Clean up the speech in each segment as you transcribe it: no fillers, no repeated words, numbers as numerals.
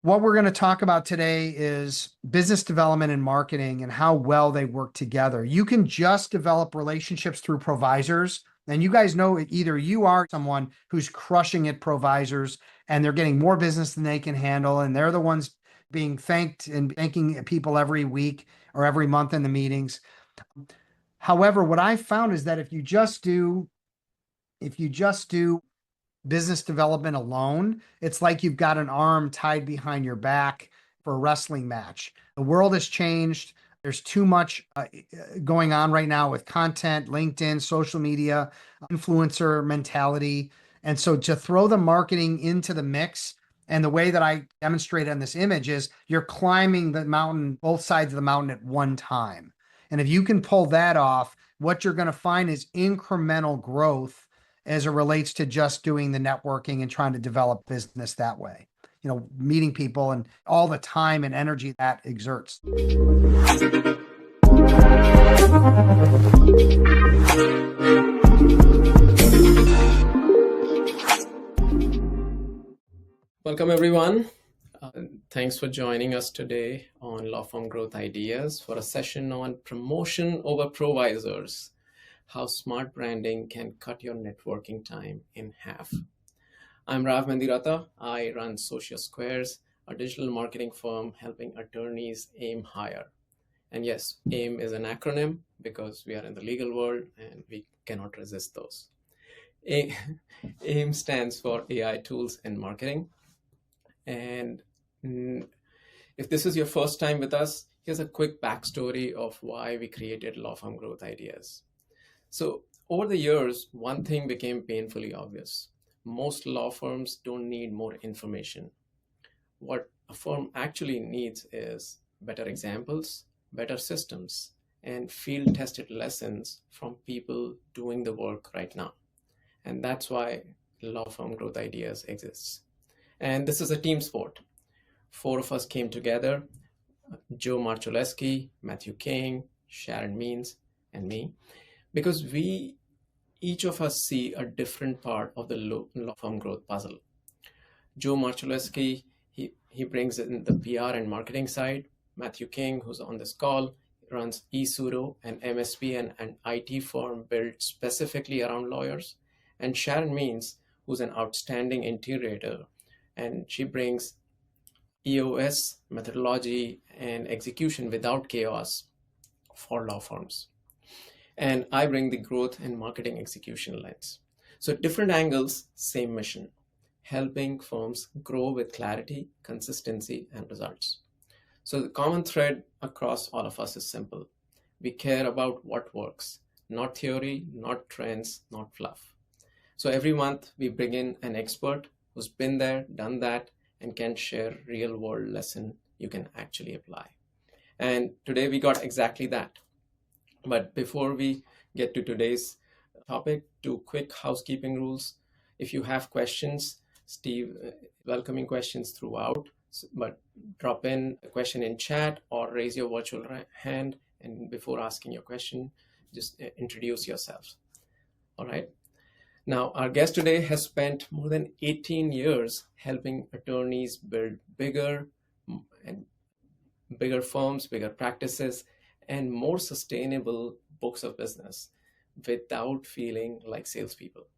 What we're going to talk about today is business development and marketing and how well they work together. You can just develop relationships through ProVisors. And you guys know either you are someone who's crushing at ProVisors and they're getting more business than they can handle, and they're the ones being thanked and thanking people every week or every month in the meetings. However, what I found is that if you just do business development alone, it's like you've got an arm tied behind your back for a wrestling match. The world has changed. There's too much going on right now with content, LinkedIn, social media, influencer mentality. And so to throw the marketing into the mix, and the way that I demonstrate on this image is you're climbing the mountain, both sides of the mountain at one time. And if you can pull that off, what you're going to find is incremental growth as it relates to just doing the networking and trying to develop business that way. Meeting people and all the time and energy that exerts. Welcome, everyone. Thanks for joining us today on Law Firm Growth Ideas for a session on promotion over ProVisors, how smart branding can cut your networking time in half. I'm Rav Mendirata. I run Social Squares, a digital marketing firm helping attorneys aim higher. And yes, AIM is an acronym because we are in the legal world and we cannot resist those. AIM stands for AI Tools and Marketing. And if this is your first time with us, here's a quick backstory of why we created Law Firm Growth Ideas. So over the years, one thing became painfully obvious. Most law firms don't need more information. What a firm actually needs is better examples, better systems, and field-tested lessons from people doing the work right now. And that's why Law Firm Growth Ideas exists. And this is a team sport. 4 of us came together, Joe Marchuleski, Matthew King, Sharon Means, and me, because each of us see a different part of the law firm growth puzzle. Joe Marchuleski, he brings in the PR and marketing side. Matthew King, who's on this call, runs eSudo, an MSP and an IT firm built specifically around lawyers. And Sharon Means, who's an outstanding integrator, and she brings EOS, methodology, and execution without chaos for law firms. And I bring the growth and marketing execution lens. So different angles, same mission, helping firms grow with clarity, consistency, and results. So the common thread across all of us is simple. We care about what works, not theory, not trends, not fluff. So every month we bring in an expert who's been there, done that, and can share real world lesson you can actually apply. And today we got exactly that. But before we get to today's topic, 2 quick housekeeping rules. If you have questions, Steve, welcoming questions throughout, but drop in a question in chat or raise your virtual hand. And before asking your question, just introduce yourself. All right. Now, our guest today has spent more than 18 years helping attorneys build bigger firms, bigger practices, and more sustainable books of business without feeling like salespeople.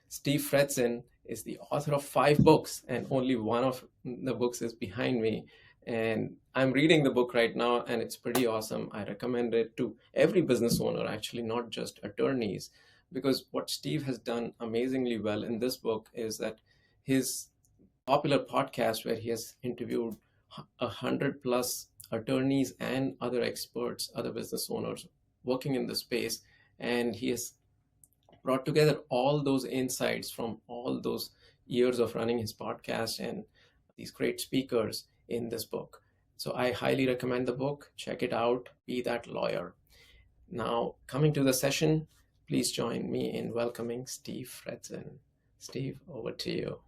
Steve Fretzin is the author of 5 books, and only one of the books is behind me. And I'm reading the book right now, and it's pretty awesome. I recommend it to every business owner, actually, not just attorneys, because what Steve has done amazingly well in this book is that his popular podcast, where he has interviewed 100 plus attorneys and other experts, other business owners working in the space, and he has brought together all those insights from all those years of running his podcast and these great speakers in this book. So I highly recommend the book. Check it out. Be that lawyer. Now, coming to the session, please join me in welcoming Steve Fretzin. Steve, over to you.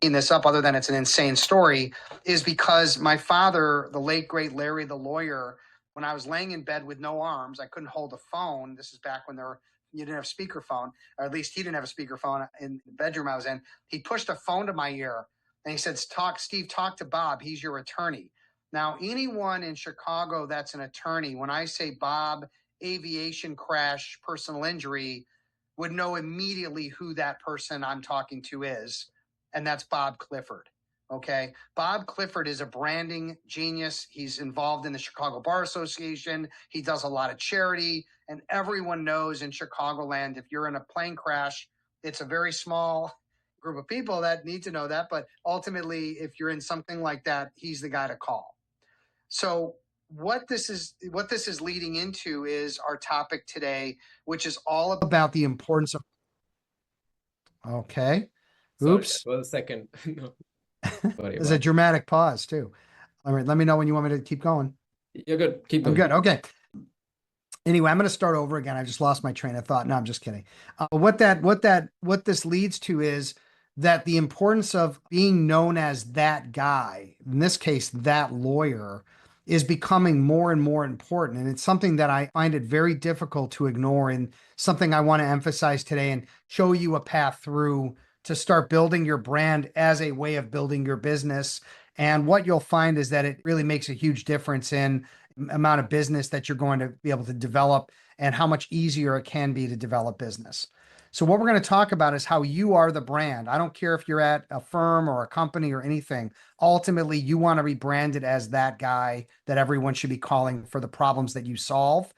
This up, other than it's an insane story, is because my father, the late great Larry the lawyer, when I was laying in bed with no arms, I couldn't hold a phone. This is back when you didn't have speakerphone, or at least he didn't have a speakerphone in the bedroom I was in. He pushed a phone to my ear And he said, Steve, talk to Bob. He's your attorney. Now, anyone in Chicago that's an attorney, when I say Bob, aviation crash, personal injury, would know immediately who that person I'm talking to is. And that's Bob Clifford. Okay. Bob Clifford is a branding genius. He's involved in the Chicago Bar Association. He does a lot of charity. And everyone knows in Chicagoland, if you're in a plane crash, it's a very small group of people that need to know that. But ultimately, if you're in something like that, he's the guy to call. So what this is leading into is our topic today, which is all about the importance of. Okay. Sorry, that Oops. was a second. No, sorry There's a about dramatic pause too. All right. Let me know when you want me to keep going. it. You're good. Keep I'm going. good. Okay. Anyway, I'm going to start over again. I just lost my train of thought. No, I'm just kidding. What this leads to is that the importance of being known as that guy, in this case, that lawyer, is becoming more and more important. And it's something that I find it very difficult to ignore, and something I want to emphasize today and show you a path through to start building your brand as a way of building your business. And what you'll find is that it really makes a huge difference in amount of business that you're going to be able to develop and how much easier it can be to develop business. So what we're going to talk about is how you are the brand. I don't care if you're at a firm or a company or anything. Ultimately, you want to be branded as that guy that everyone should be calling for the problems that you solve.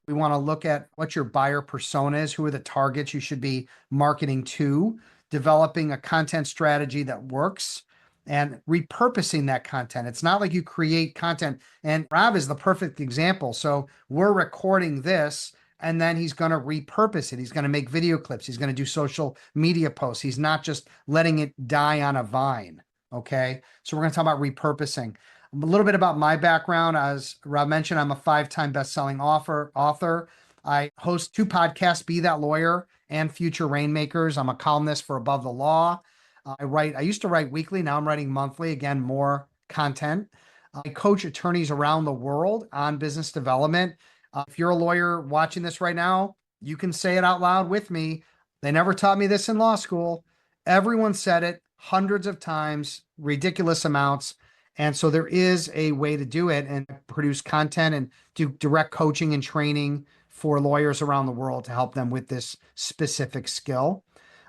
We want to look at what your buyer persona is, who are the targets you should be marketing to, developing a content strategy that works, and repurposing that content. It's not like you create content, and Rob is the perfect example. So we're recording this, and then he's going to repurpose it. He's going to make video clips. He's going to do social media posts. He's not just letting it die on a vine. Okay. So we're going to talk about repurposing. A little bit about my background. As Rob mentioned, I'm a 5-time best-selling author. I host 2 podcasts, Be That Lawyer and Future Rainmakers. I'm a columnist for Above the Law. I used to write weekly. Now I'm writing monthly. Again, more content. I coach attorneys around the world on business development. If you're a lawyer watching this right now, you can say it out loud with me. They never taught me this in law school. Everyone said it hundreds of times, ridiculous amounts. And so there is a way to do it and produce content and do direct coaching and training for lawyers around the world to help them with this specific skill.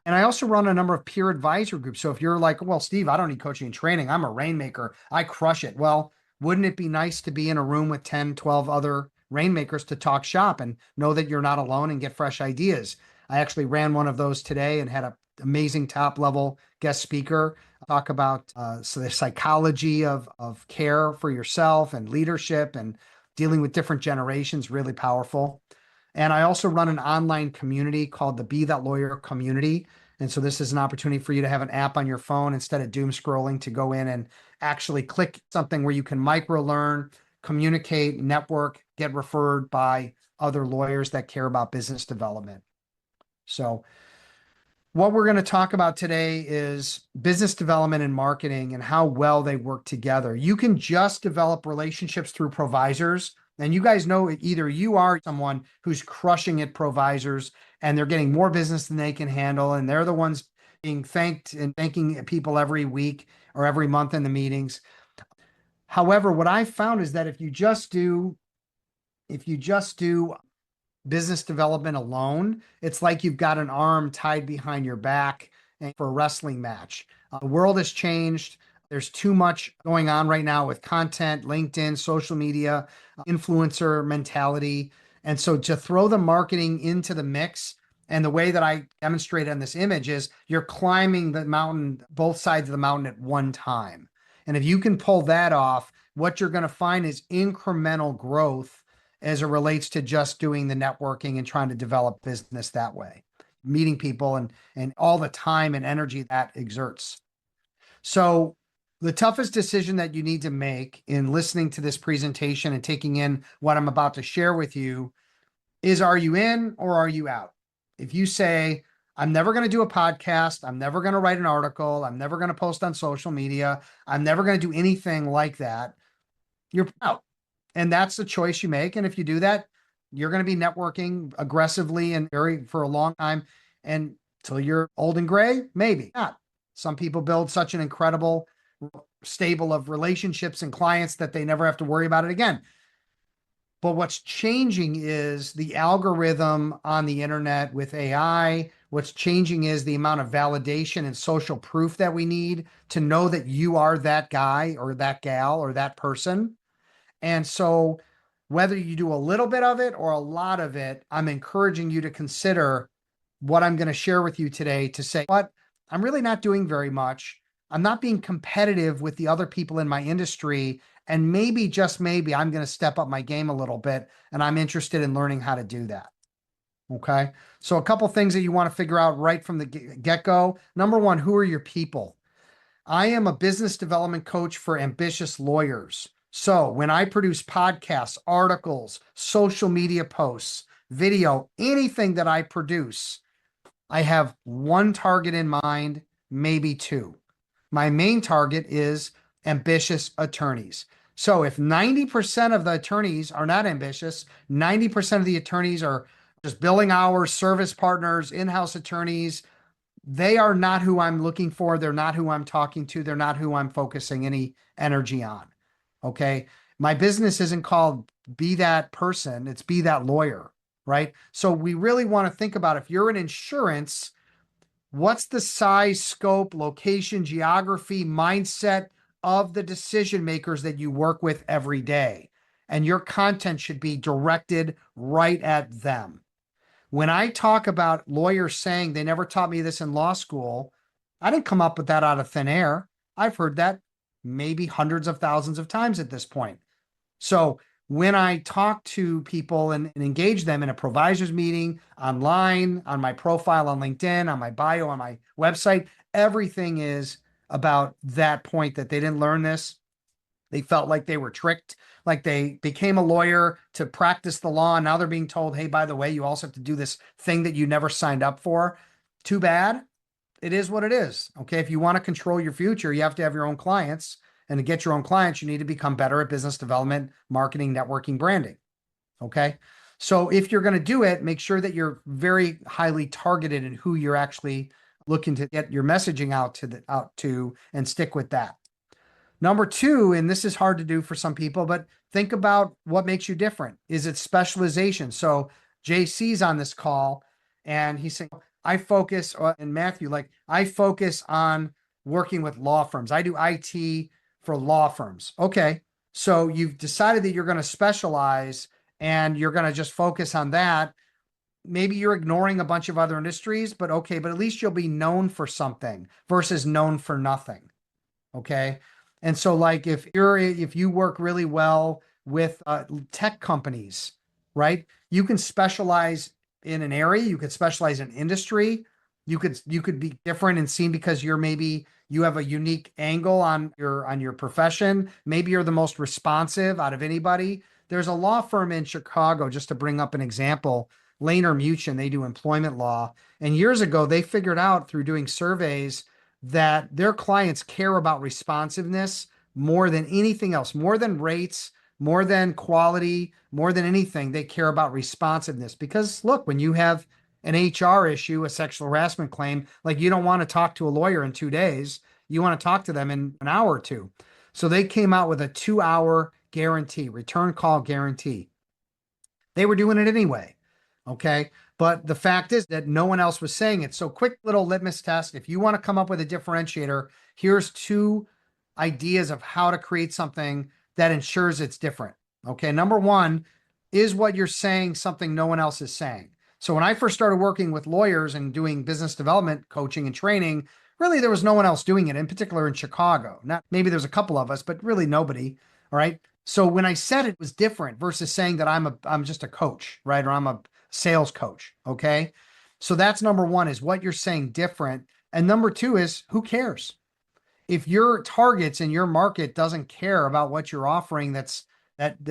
And I also run a number of peer advisory groups. So if you're like, well, Steve, I don't need coaching and training. I'm a rainmaker. I crush it. Well, wouldn't it be nice to be in a room with 10, 12 other rainmakers to talk shop and know that you're not alone and get fresh ideas? I actually ran one of those today and had an amazing top level guest speaker talk about so the psychology of care for yourself and leadership and dealing with different generations, really powerful. And I also run an online community called the Be That Lawyer community. And so this is an opportunity for you to have an app on your phone instead of doom scrolling, to go in and actually click something where you can micro learn, communicate, network, get referred by other lawyers that care about business development. So what we're going to talk about today is business development and marketing and how well they work together. You can just develop relationships through ProVisors. And you guys know, either you are someone who's crushing at ProVisors and they're getting more business than they can handle, and they're the ones being thanked and thanking people every week or every month in the meetings. However, what I found is that if you just do business development alone, it's like you've got an arm tied behind your back for a wrestling match. The world has changed. There's too much going on right now with content, LinkedIn, social media, influencer mentality. And so to throw the marketing into the mix, and the way that I demonstrate on this image is you're climbing the mountain, both sides of the mountain at one time. And if you can pull that off, what you're going to find is incremental growth as it relates to just doing the networking and trying to develop business that way, meeting people and all the time and energy that exerts. So the toughest decision that you need to make in listening to this presentation and taking in what I'm about to share with you is, are you in or are you out? If you say, I'm never going to do a podcast, I'm never going to write an article, I'm never going to post on social media, I'm never going to do anything like that, you're out. And that's the choice you make. And if you do that, you're going to be networking aggressively and for a long time. And till you're old and gray, maybe not. Some people build such an incredible stable of relationships and clients that they never have to worry about it again. But what's changing is the algorithm on the internet with AI. What's changing is the amount of validation and social proof that we need to know that you are that guy or that gal or that person. And so, whether you do a little bit of it or a lot of it, I'm encouraging you to consider what I'm going to share with you today to say, what I'm really not doing very much. I'm not being competitive with the other people in my industry. And maybe, just maybe, I'm going to step up my game a little bit. And I'm interested in learning how to do that. Okay. So, a couple things that you want to figure out right from the get go. Number one, who are your people? I am a business development coach for ambitious lawyers. So when I produce podcasts, articles, social media posts, video, anything that I produce, I have one target in mind, maybe two. My main target is ambitious attorneys. So if 90% of the attorneys are not ambitious, 90% of the attorneys are just billing hours, service partners, in-house attorneys, they are not who I'm looking for. They're not who I'm talking to. They're not who I'm focusing any energy on. Okay. My business isn't called Be That Person, it's Be That Lawyer, right? So we really want to think about, if you're in insurance, what's the size, scope, location, geography, mindset of the decision makers that you work with every day? And your content should be directed right at them. When I talk about lawyers saying they never taught me this in law school, I didn't come up with that out of thin air. I've heard that maybe hundreds of thousands of times at this point. So when I talk to people and engage them in a ProVisors meeting, online, on my profile on LinkedIn, on my bio, on my website, everything is about that point, that they didn't learn this. They felt like they were tricked, like they became a lawyer to practice the law. And now they're being told, hey, by the way, you also have to do this thing that you never signed up for. Too bad. It is what it is. Okay. If you want to control your future, you have to have your own clients. And to get your own clients, you need to become better at business development, marketing, networking, branding. Okay. So if you're going to do it, make sure that you're very highly targeted in who you're actually looking to get your messaging out to, and stick with that. Number two, and this is hard to do for some people, but think about what makes you different. Is it specialization? So JC's on this call and he's saying, I focus, and Matthew, like, I focus on working with law firms. I do IT for law firms. Okay. So you've decided that you're going to specialize and you're going to just focus on that. Maybe you're ignoring a bunch of other industries, but okay, but at least you'll be known for something versus known for nothing. Okay. And so, like, if you work really well with tech companies, right? You can specialize in an area, you could specialize in industry, you could be different and seen because you have a unique angle on your profession. Maybe you're the most responsive out of anybody. There's a law firm in Chicago, just to bring up an example, Lehner Muchin, they do employment law. And years ago, they figured out through doing surveys that their clients care about responsiveness more than anything else, more than rates, more than quality, more than anything. They care about responsiveness because, look, when you have an HR issue, a sexual harassment claim, like, you don't want to talk to a lawyer in 2 days. You want to talk to them in an hour or two. So they came out with a 2-hour guarantee, return call guarantee. They were doing it anyway. Okay. But the fact is that no one else was saying it. So, quick little litmus test. If you want to come up with a differentiator, here's 2 ideas of how to create something that ensures it's different. Okay. Number one, is what you're saying something no one else is saying? So when I first started working with lawyers and doing business development coaching and training, really there was no one else doing it, in particular in Chicago. Not maybe there's a couple of us, but really nobody. All right. So when I said it was different versus saying that I'm just a coach, right? Or I'm a sales coach. Okay. So that's number one, is what you're saying different. And number two is, who cares? If your targets and your market doesn't care about what you're offering, that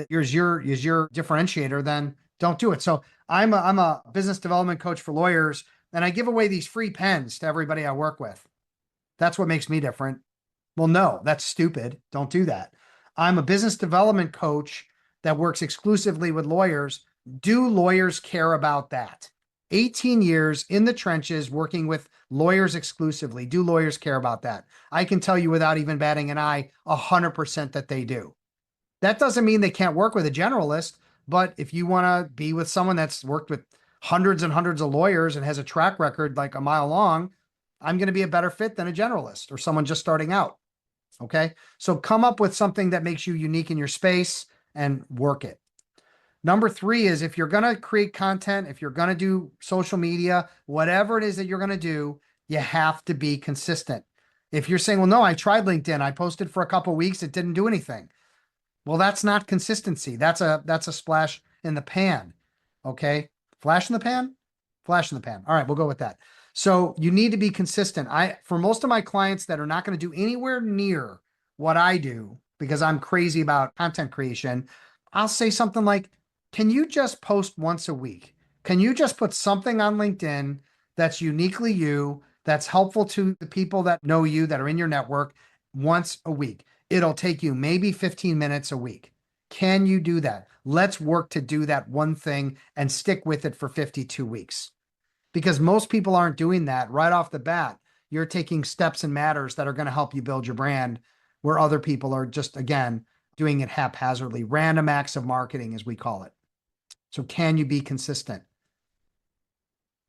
is your differentiator, then don't do it. So I'm a business development coach for lawyers, and I give away these free pens to everybody I work with. That's what makes me different. Well, no, that's stupid. Don't do that. I'm a business development coach that works exclusively with lawyers. Do lawyers care about that? 18 years in the trenches working with lawyers exclusively. Do lawyers care about that? I can tell you without even batting an eye, 100% that they do. That doesn't mean they can't work with a generalist, but if you want to be with someone that's worked with hundreds and hundreds of lawyers and has a track record like a mile long, I'm going to be a better fit than a generalist or someone just starting out. Okay. So come up with something that makes you unique in your space and work it. Number 3 is if you're going to create content, if you're going to do social media, whatever it is that you're going to do, you have to be consistent. If you're saying, well, no, I tried LinkedIn, I posted for a couple of weeks, it didn't do anything. Well, that's not consistency. That's a splash in the pan. Okay. Flash in the pan? Flash in the pan. All right, we'll go with that. So you need to be consistent. For most of my clients that are not going to do anywhere near what I do, because I'm crazy about content creation, I'll say something like, can you just post once a week? Can you just put something on LinkedIn that's uniquely you, that's helpful to the people that know you, that are in your network once a week? It'll take you maybe 15 minutes a week. Can you do that? Let's work to do that one thing and stick with it for 52 weeks. Because most people aren't doing that right off the bat. You're taking steps and matters that are going to help you build your brand, where other people are just, again, doing it haphazardly. Random acts of marketing, as we call it. So can you be consistent?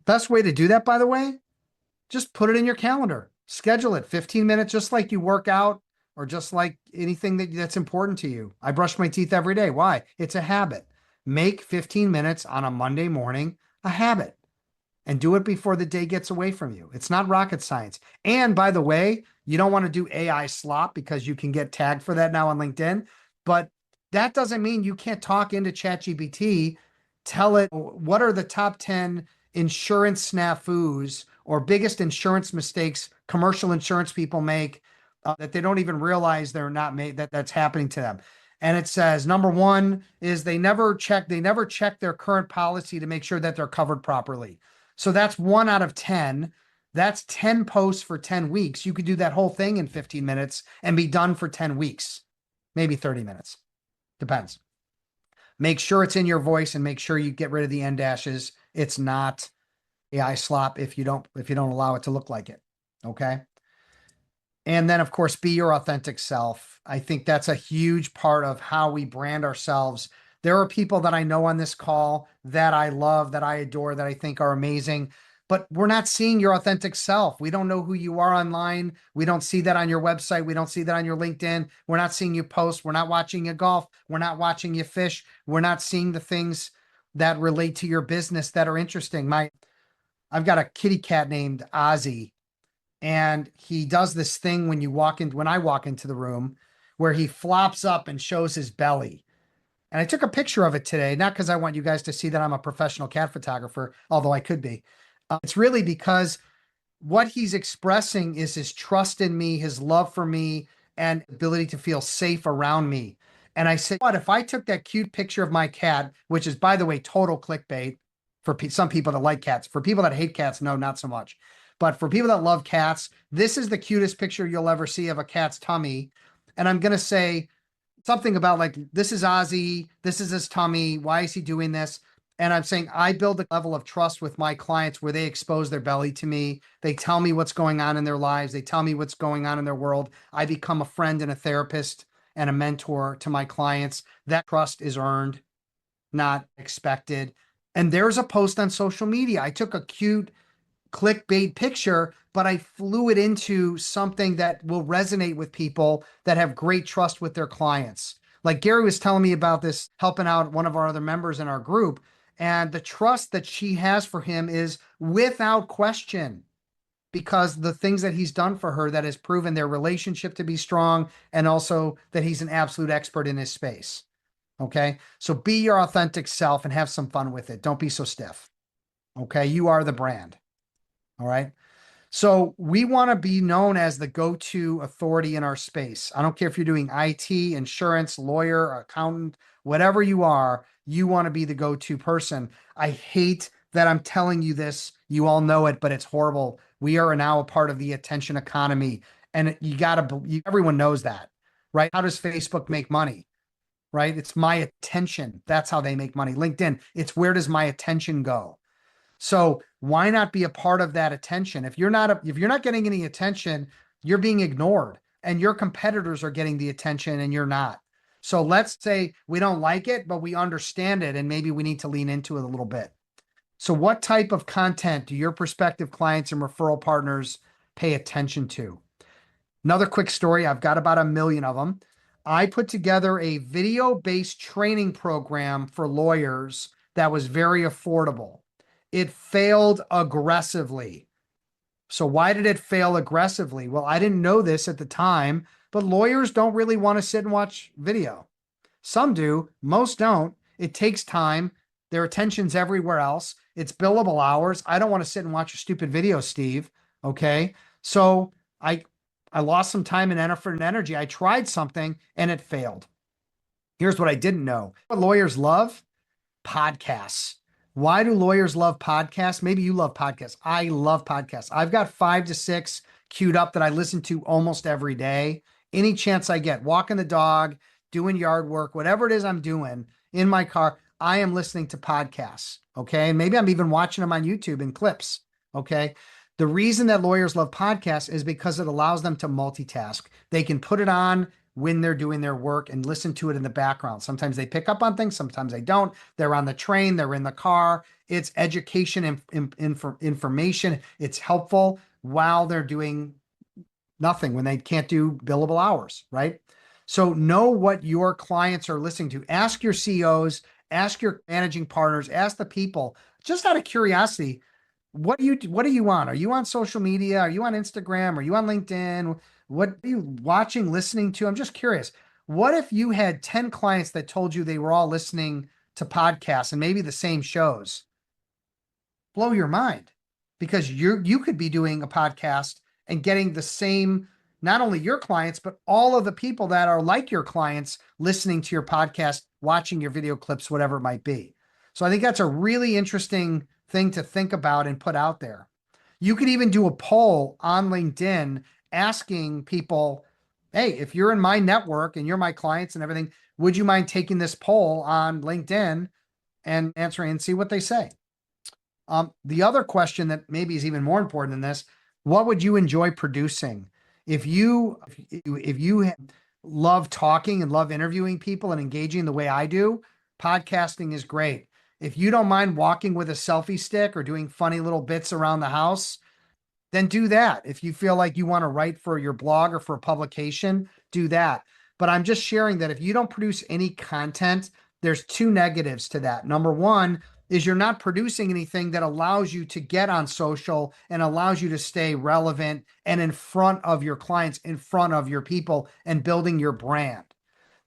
Best way to do that, by the way, just put it in your calendar. Schedule it 15 minutes, just like you work out or just like anything that's important to you. I brush my teeth every day. Why? It's a habit. Make 15 minutes on a Monday morning a habit and do it before the day gets away from you. It's not rocket science. And by the way, you don't want to do AI slop because you can get tagged for that now on LinkedIn. But that doesn't mean you can't talk into ChatGPT, tell it what are the top 10 insurance snafus or biggest insurance mistakes commercial insurance people make that they don't even realize they're not made, that's happening to them. And it says, number 1 is they never check their current policy to make sure that they're covered properly. So that's 1 out of 10. That's 10 posts for 10 weeks. You could do that whole thing in 15 minutes and be done for 10 weeks, maybe 30 minutes. Depends. Make sure it's in your voice and make sure you get rid of the end dashes. It's not AI slop if you don't allow it to look like it. Okay. And then, of course, be your authentic self. I think that's a huge part of how we brand ourselves. There are people that I know on this call that I love, that I adore, that I think are amazing, but we're not seeing your authentic self. We don't know who you are online. We don't see that on your website. We don't see that on your LinkedIn. We're not seeing you post. We're not watching you golf. We're not watching you fish. We're not seeing the things that relate to your business that are interesting. I've got a kitty cat named Ozzy, and he does this thing when I walk into the room where he flops up and shows his belly. And I took a picture of it today, not because I want you guys to see that I'm a professional cat photographer, although I could be. It's really because what he's expressing is his trust in me, his love for me, and ability to feel safe around me. And I said, what if I took that cute picture of my cat, which is, by the way, total clickbait for some people that like cats. For people that hate cats, no, not so much. But for people that love cats, this is the cutest picture you'll ever see of a cat's tummy. And I'm going to say something about like, this is Ozzy, this is his tummy, why is he doing this? And I'm saying I build a level of trust with my clients where they expose their belly to me. They tell me what's going on in their lives. They tell me what's going on in their world. I become a friend and a therapist and a mentor to my clients. That trust is earned, not expected. And there's a post on social media. I took a cute clickbait picture, but I flew it into something that will resonate with people that have great trust with their clients. Like Gary was telling me about this, helping out one of our other members in our group. And the trust that she has for him is without question, because the things that he's done for her that has proven their relationship to be strong, and also that he's an absolute expert in his space. Okay. So be your authentic self and have some fun with it. Don't be so stiff. Okay. You are the brand. All right. So we want to be known as the go-to authority in our space. I don't care if you're doing IT, insurance, lawyer, accountant, whatever you are, you want to be the go-to person. I hate that I'm telling you this. You all know it, but it's horrible. We are now a part of the attention economy, and everyone knows that, right? How does Facebook make money? Right? It's my attention. That's how they make money. LinkedIn, it's where does my attention go? So why not be a part of that attention? If you're not getting any attention, you're being ignored, and your competitors are getting the attention and you're not. So let's say we don't like it, but we understand it, and maybe we need to lean into it a little bit. So what type of content do your prospective clients and referral partners pay attention to? Another quick story. I've got about 1 million of them. I put together a video-based training program for lawyers that was very affordable. It failed aggressively. So why did it fail aggressively? Well, I didn't know this at the time, but lawyers don't really want to sit and watch video. Some do, most don't. It takes time. Their attention's everywhere else. It's billable hours. I don't want to sit and watch a stupid video, Steve. Okay. So I I lost some time and effort and energy. I tried something and it failed. Here's what I didn't know. What lawyers love? Podcasts. Why do lawyers love podcasts? Maybe you love podcasts. I love podcasts. I've got 5 to 6 queued up that I listen to almost every day. Any chance I get, walking the dog, doing yard work, whatever it is I'm doing in my car, I am listening to podcasts. Okay. And maybe I'm even watching them on YouTube in clips. Okay. The reason that lawyers love podcasts is because it allows them to multitask. They can put it on when they're doing their work and listen to it in the background. Sometimes they pick up on things, sometimes they don't. They're on the train, they're in the car. It's education and information. It's helpful while they're doing nothing, when they can't do billable hours, right? So know what your clients are listening to. Ask your CEOs, ask your managing partners, ask the people, just out of curiosity, what do you want? Are you on social media? Are you on Instagram? Are you on LinkedIn? What are you watching, listening to? I'm just curious. What if you had 10 clients that told you they were all listening to podcasts and maybe the same shows? Blow your mind, because you could be doing a podcast and getting the same, not only your clients, but all of the people that are like your clients listening to your podcast, watching your video clips, whatever it might be. So I think that's a really interesting thing to think about and put out there. You could even do a poll on LinkedIn asking people, hey, if you're in my network and you're my clients and everything, would you mind taking this poll on LinkedIn and answering and see what they say? The other question that maybe is even more important than this: what would you enjoy producing? If you love talking and love interviewing people and engaging the way I do, podcasting is great. If you don't mind walking with a selfie stick or doing funny little bits around the house, then do that. If you feel like you want to write for your blog or for a publication, do that. But I'm just sharing that if you don't produce any content, there's two negatives to that. Number one is you're not producing anything that allows you to get on social and allows you to stay relevant and in front of your clients, in front of your people, and building your brand.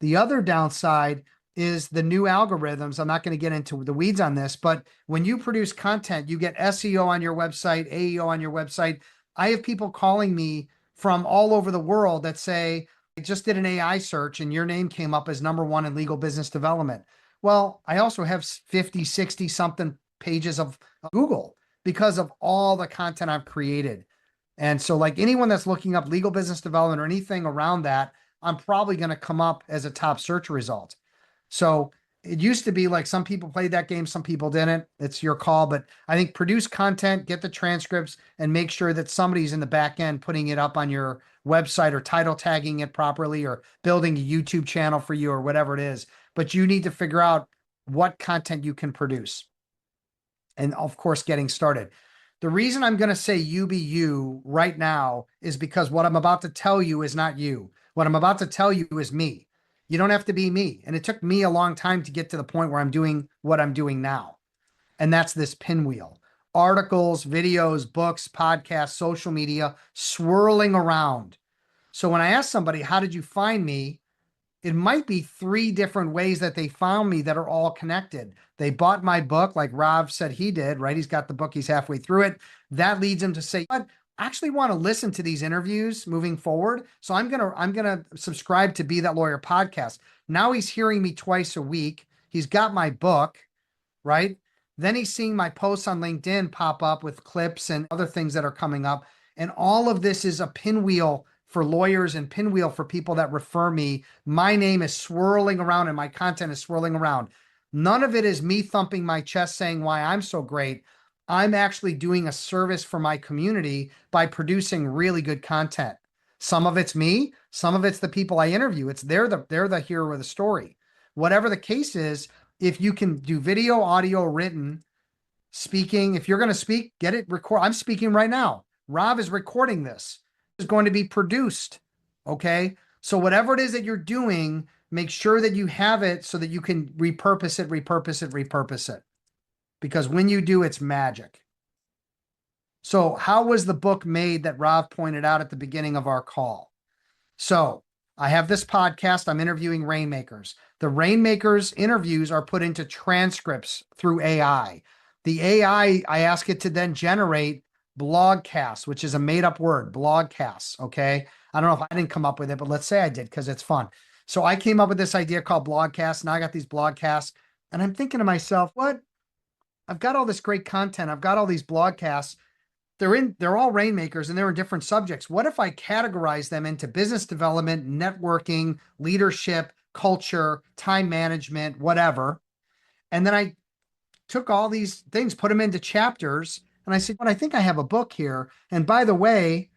The other downside is the new algorithms. I'm not going to get into the weeds on this, but when you produce content, you get SEO on your website, AEO on your website. I have people calling me from all over the world that say, I just did an AI search and your name came up as #1 in legal business development. Well, I also have 50, 60 something pages of Google because of all the content I've created. And so, like, anyone that's looking up legal business development or anything around that, I'm probably going to come up as a top search result. So it used to be like some people played that game, some people didn't. It's your call. But I think produce content, get the transcripts, and make sure that somebody's in the back end putting it up on your website or title tagging it properly or building a YouTube channel for you or whatever it is. But you need to figure out what content you can produce. And of course, getting started. The reason I'm going to say you be you right now is because what I'm about to tell you is not you. What I'm about to tell you is me. You don't have to be me. And it took me a long time to get to the point where I'm doing what I'm doing now. And that's this pinwheel. Articles, videos, books, podcasts, social media, swirling around. So when I ask somebody, how did you find me? It might be 3 different ways that they found me that are all connected. They bought my book, like Rob said he did, right? He's got the book, he's halfway through it. That leads him to say, but I actually want to listen to these interviews moving forward. So I'm gonna subscribe to Be That Lawyer podcast. Now he's hearing me twice a week. He's got my book, right? Then he's seeing my posts on LinkedIn pop up with clips and other things that are coming up. And all of this is a pinwheel for lawyers and pinwheel for people that refer me. My name is swirling around and my content is swirling around. None of it is me thumping my chest saying why I'm so great. I'm actually doing a service for my community by producing really good content. Some of it's me, some of it's the people I interview. It's they're the hero of the story. Whatever the case is, if you can do video, audio, written, speaking, if you're going to speak, get it record. I'm speaking right now. Rob is recording this. It's going to be produced. Okay. So whatever it is that you're doing, make sure that you have it so that you can repurpose it, repurpose it, repurpose it. Because when you do, it's magic. So how was the book made that Rob pointed out at the beginning of our call? So I have this podcast. I'm interviewing rainmakers. The rainmakers interviews are put into transcripts through AI. The AI, I ask it to then generate blogcasts, which is a made up word, blogcasts. Okay. I don't know if I didn't come up with it, but let's say I did because it's fun. So I came up with this idea called blogcasts, and I got these blogcasts, and I'm thinking to myself, what? I've got all this great content. I've got all these blogcasts. They're all rainmakers and they're in different subjects. What if I categorize them into business development, networking, leadership, culture, time management, whatever? And then I took all these things, put them into chapters, and I said, "But I think I have a book here. And by the way,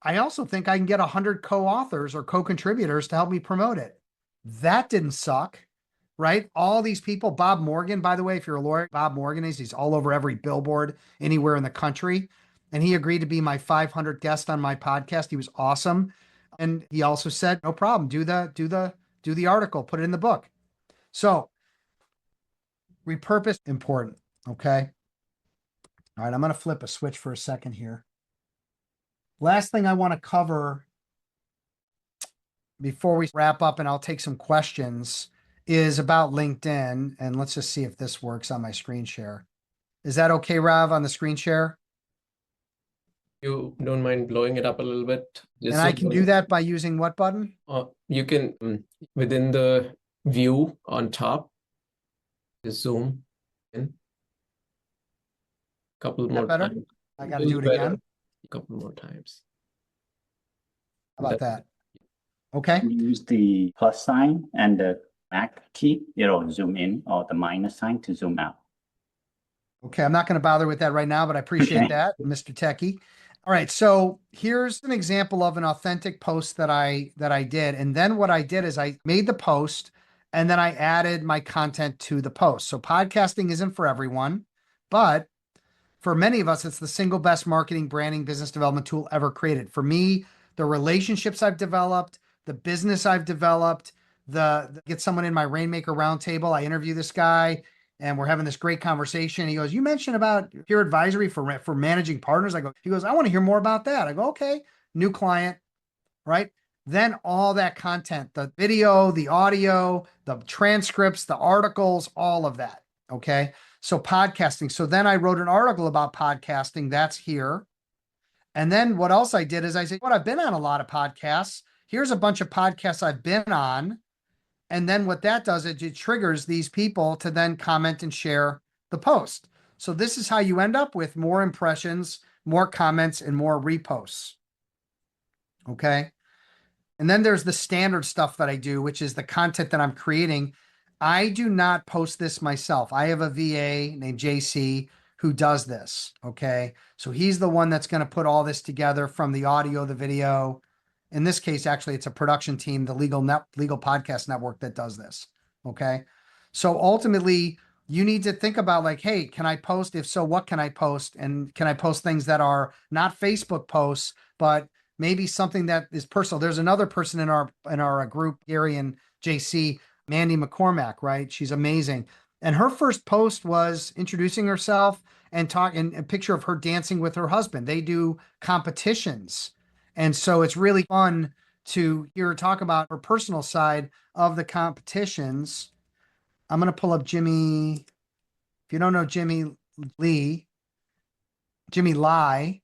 I also think I can get 100 co-authors or co-contributors to help me promote it." That didn't suck, right? All these people, Bob Morgan, by the way, if you're a lawyer, Bob Morgan he's all over every billboard anywhere in the country. And he agreed to be my 500th guest on my podcast. He was awesome. And he also said, no problem, do the article, put it in the book. So repurpose, important. Okay. All right. I'm going to flip a switch for a second here. Last thing I want to cover before we wrap up, and I'll take some questions, is about LinkedIn. And let's just see if this works on my screen share. Is that okay, Rav, on the screen share? You don't mind blowing it up a little bit? And I can do that by using what button? You can, within the view on top, just zoom in. Couple more better? times. I got to do it again. A couple more times. How about that? Okay. Use the plus sign and the Mac key, it'll zoom in, or the minus sign to zoom out. Okay, I'm not going to bother with that right now, but I appreciate that, Mr. Techie. All right, so here's an example of an authentic post that I did. And then what I did is I made the post and then I added my content to the post. So podcasting isn't for everyone, but for many of us, it's the single best marketing, branding, business development tool ever created. For me, the relationships I've developed, the business I've developed, get someone in my Rainmaker Roundtable. I interview this guy and we're having this great conversation. He goes, "You mentioned about peer advisory for managing partners." He goes, "I want to hear more about that." I go, "Okay, new client," right? Then all that content, the video, the audio, the transcripts, the articles, all of that. Okay. So podcasting. So then I wrote an article about podcasting. That's here. And then what else I did is I said, I've been on a lot of podcasts. Here's a bunch of podcasts I've been on. And then what that does is it triggers these people to then comment and share the post. So this is how you end up with more impressions, more comments, and more reposts. Okay. And then there's the standard stuff that I do, which is the content that I'm creating. I do not post this myself. I have a VA named JC who does this. Okay. So he's the one that's going to put all this together, from the audio, the video. In this case, actually, it's a production team, the Legal Podcast Network, that does this. Okay. So ultimately, you need to think about, like, hey, can I post? If so, what can I post? And can I post things that are not Facebook posts, but maybe something that is personal? There's another person in our group, Gary and JC, Mandy McCormack, right? She's amazing. And her first post was introducing herself and talking, a picture of her dancing with her husband. They do competitions. And so it's really fun to hear her talk about her personal side of the competitions. I'm going to pull up Jimmy. If you don't know Jimmy Lai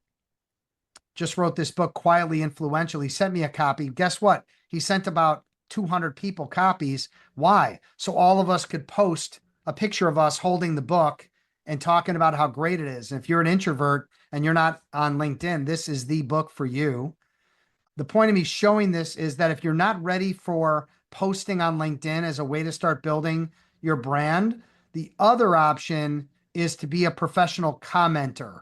just wrote this book, Quietly Influential. He sent me a copy. Guess what? He sent about 200 people copies. Why? So all of us could post a picture of us holding the book and talking about how great it is. And if you're an introvert and you're not on LinkedIn, this is the book for you. The point of me showing this is that if you're not ready for posting on LinkedIn as a way to start building your brand, the other option is to be a professional commenter.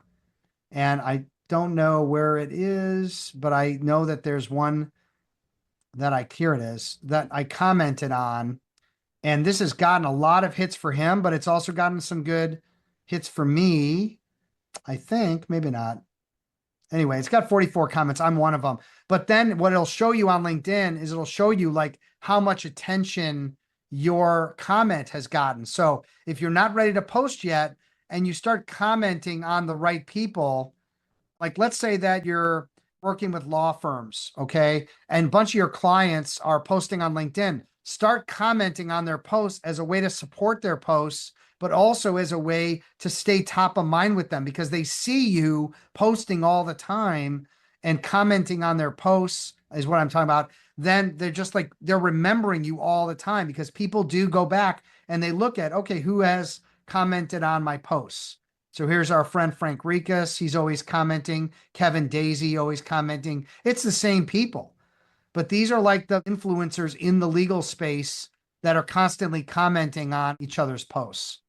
And I don't know where it is, but I know that there's one here it is, that I commented on. And this has gotten a lot of hits for him, but it's also gotten some good hits for me. I think, maybe not. Anyway, it's got 44 comments. I'm one of them. But then what it'll show you on LinkedIn is it'll show you like how much attention your comment has gotten. So if you're not ready to post yet and you start commenting on the right people, like let's say that you're working with law firms, okay, and a bunch of your clients are posting on LinkedIn, start commenting on their posts as a way to support their posts, but also as a way to stay top of mind with them because they see you posting all the time and commenting on their posts is what I'm talking about. Then they're just like, they're remembering you all the time because people do go back and they look at, okay, who has commented on my posts? So here's our friend Frank Ricas. He's always commenting. Kevin Daisy always commenting. It's the same people, but these are like the influencers in the legal space that are constantly commenting on each other's posts.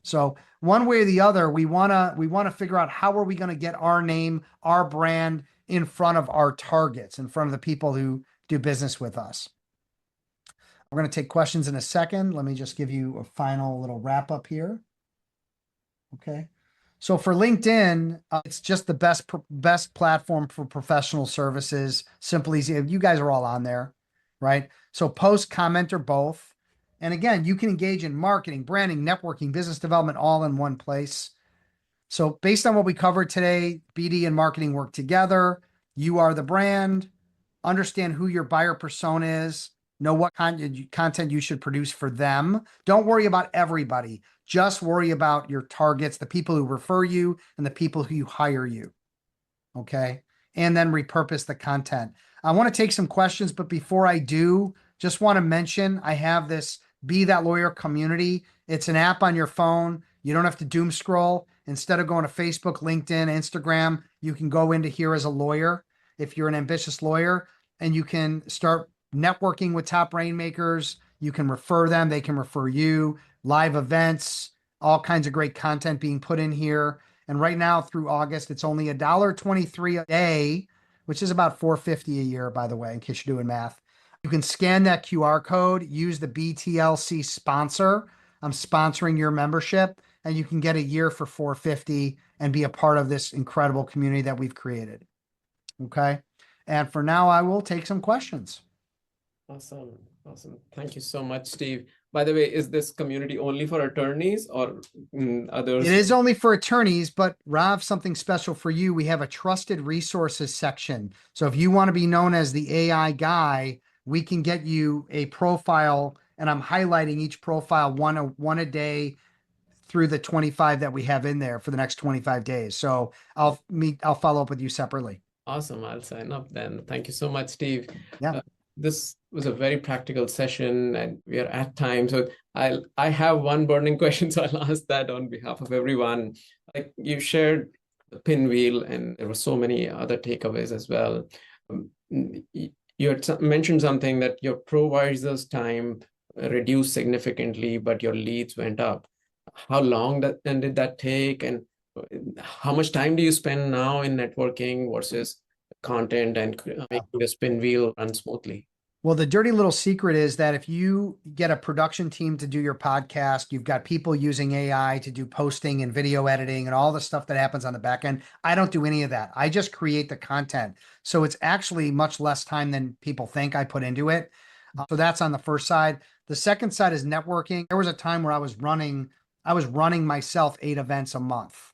So one way or the other, we want to figure out how are we going to get our name, our brand in front of our targets, in front of the people who do business with us. We're going to take questions in a second. Let me just give you a final little wrap up here. Okay. So for LinkedIn, it's just the best platform for professional services. Simple, easy. You guys are all on there, right? So post, comment, or both. And again, you can engage in marketing, branding, networking, business development, all in one place. So based on what we covered today, BD and marketing work together. You are the brand. Understand who your buyer persona is. Know what content you should produce for them. Don't worry about everybody. Just worry about your targets, the people who refer you and the people who hire you. Okay. And then repurpose the content. I want to take some questions, but before I do, just want to mention I have this Be That Lawyer community. It's an app on your phone. You don't have to doom scroll. Instead of going to Facebook, LinkedIn, Instagram, you can go into here as a lawyer if you're an ambitious lawyer, and you can start networking with top rainmakers. You can refer them. They can refer you. Live events, all kinds of great content being put in here. And right now through August, it's only $1.23 a day, which is about $4.50 a year, by the way, in case you're doing math. You can scan that QR code, use the BTLC sponsor. I'm sponsoring your membership, and you can get a year for $4.50 and be a part of this incredible community that we've created. Okay. And for now, I will take some questions. Awesome. Awesome. Thank you so much, Steve. By the way, is this community only for attorneys or others? It is only for attorneys, but Rob, something special for you. We have a trusted resources section. So if you want to be known as the AI guy, we can get you a profile, and I'm highlighting each profile one a day through the 25 that we have in there for the next 25 days. So I'll follow up with you separately. Awesome. I'll sign up then. Thank you so much, Steve. Yeah. This was a very practical session and we are at time. So I have one burning question, so I'll ask that on behalf of everyone. Like you shared the pinwheel and there were so many other takeaways as well. You had mentioned something that your ProVisors time reduced significantly, but your leads went up. How long did that take? And how much time do you spend now in networking versus content and making the spin wheel run smoothly? Well, the dirty little secret is that if you get a production team to do your podcast, you've got people using AI to do posting and video editing and all the stuff that happens on the back end. I don't do any of that. I just create the content. So it's actually much less time than people think I put into it. So that's on the first side. The second side is networking. There was a time where I was running myself 8 events a month.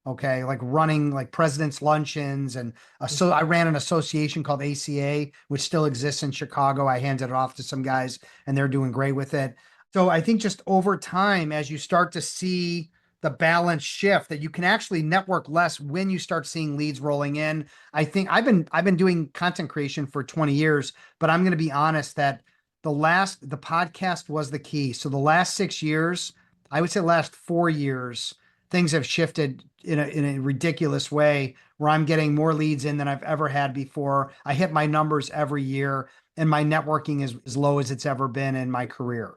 Okay, like running like president's luncheons. And so I ran an association called ACA, which still exists in Chicago. I handed it off to some guys and they're doing great with it. So I think just over time, as you start to see the balance shift, that you can actually network less when you start seeing leads rolling in. I think I've been doing content creation for 20 years, but I'm going to be honest that the podcast was the key. So the last 6 years, I would say last 4 years, things have shifted in a ridiculous way where I'm getting more leads in than I've ever had before. I hit my numbers every year and my networking is as low as it's ever been in my career.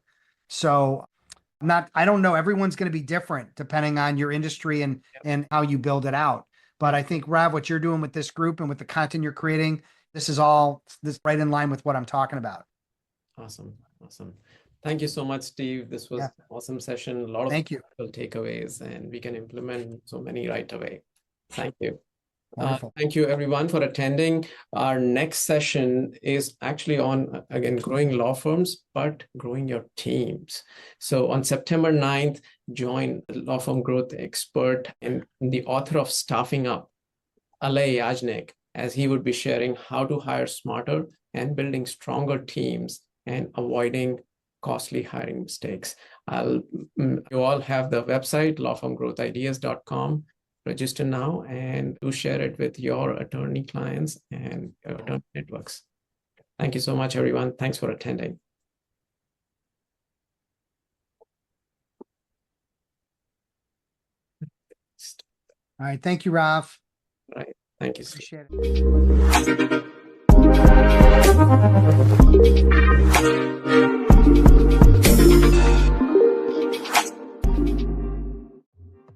So I don't know. Everyone's going to be different depending on your industry and how you build it out. But I think, Rav, what you're doing with this group and with the content you're creating, this is right in line with what I'm talking about. Awesome. Awesome. Thank you so much, Steve. This was an awesome session. A lot of Thank you. takeaways, and we can implement so many right away. Thank you. Wonderful. Thank you, everyone, for attending. Our next session is actually on, again, growing law firms, but growing your teams. So on September 9th, join the law firm growth expert and the author of Staffing Up, Alay Yajnik, as he would be sharing how to hire smarter and building stronger teams and avoiding costly hiring mistakes. You all have the website, lawfirmgrowthideas.com. Register now and do share it with your attorney clients and your attorney networks. Thank you so much, everyone. Thanks for attending. All right. Thank you, Rav. All right. Thank you, Steve. Appreciate it.